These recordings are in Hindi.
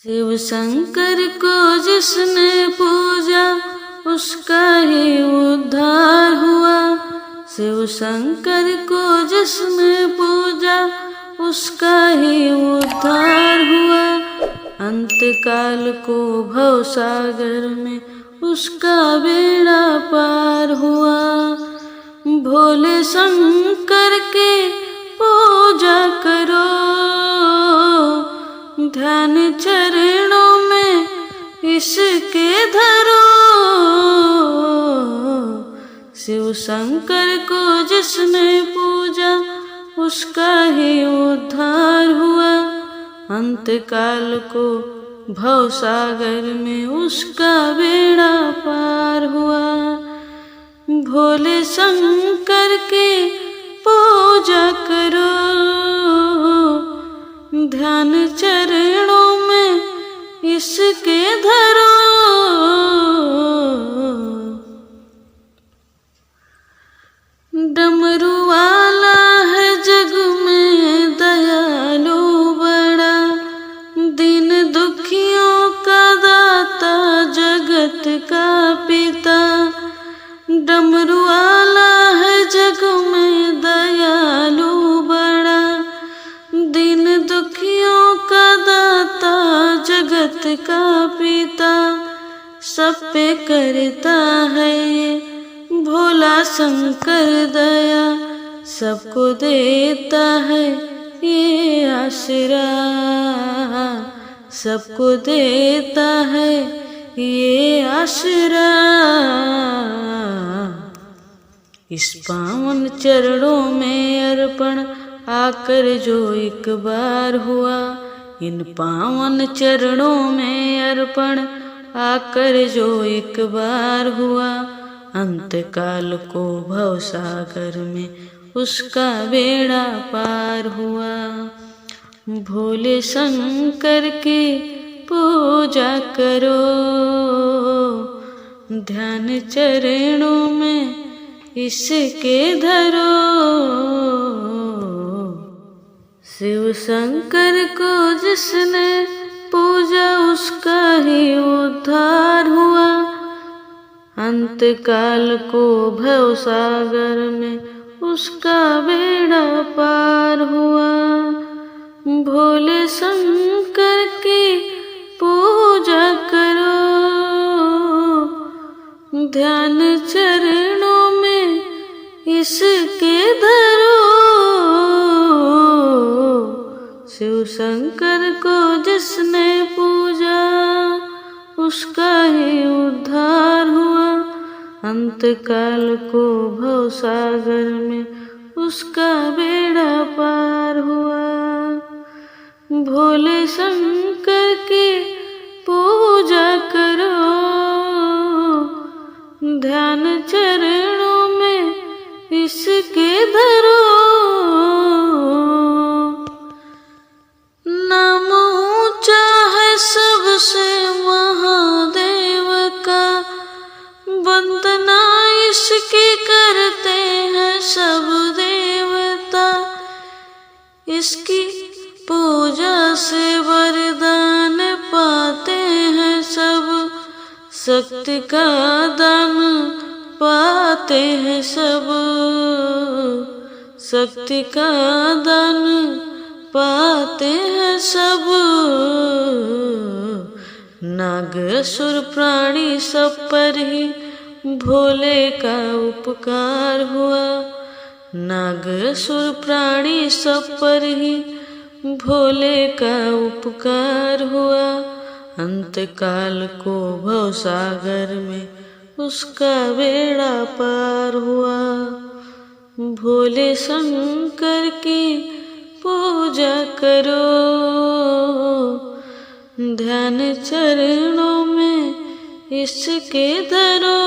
शिव शंकर को जिसने पूजा उसका ही उद्धार हुआ। शिव शंकर को जिसने पूजा उसका ही उद्धार हुआ। अंतकाल को भवसागर में उसका बेड़ा पार हुआ। भोले शंकर के पूजा करो, ध्यान चरणों में इसके धरो। शिव शंकर को जिसने पूजा उसका ही उद्धार हुआ। अंतकाल को भवसागर में उसका बेड़ा पार हुआ। भोले शंकर के पूजा करो, ध्यान चरणों में इसके धरो। डमरू वाला है जग में दयालु बड़ा, दीन दुखियों का दाता जगत का पिता। डमरू वाला है जग में दयालु बड़ा, दीन दुखियों का दाता जगत का पिता। सब पे करता है ये भोला शंकर दया, सबको देता है ये आसरा, सबको देता है ये आसरा। इस पावन चरणों में अर्पण आकर जो एक बार हुआ। इन पावन चरणों में अर्पण आकर जो एक बार हुआ। अंतकाल को भवसागर में उसका बेड़ा पार हुआ। भोले शंकर की पूजा करो, ध्यान चरणों में इसके धरो। शिव शंकर को जिसने पूजा उसका ही उद्धार हुआ। अंतकाल को भवसागर में उसका बेड़ा पार हुआ। भोले शंकर की पूजा करो, ध्यान चरणों में इसके धरो। शिव शंकर को जिसने पूजा उसका ही उद्धार हुआ। अंतकाल को भवसागर में उसका बेड़ा पार हुआ। भोले शंकर की पूजा करो, ध्यान चरणों में इसके धरो। नाम ऊंचा है सबसे महादेव का, वंदना इसकी करते हैं सब देवता। इसकी पूजा से वरदान पाते हैं सब, शक्ति का दान पाते हैं सब, शक्ति का दान पाते हैं सब। नाग असुर प्राणी सब पर ही भोले का उपकार हुआ। नाग असुर प्राणी सब पर ही भोले का उपकार हुआ। अंतकाल को भवसागर में उसका बेड़ा पार हुआ। भोले शंकर की पूजा करो, ध्यान चरणों में इसके धरो।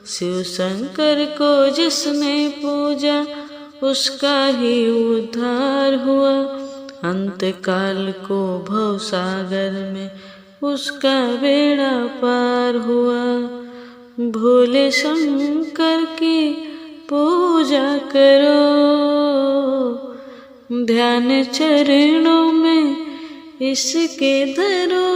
शिव शंकर को जिसने पूजा उसका ही उद्धार हुआ। अंतकाल को भवसागर में उसका बेड़ा पार हुआ। भोले शंकर की पूजा करो, ध्यान चरणों में इसके धरो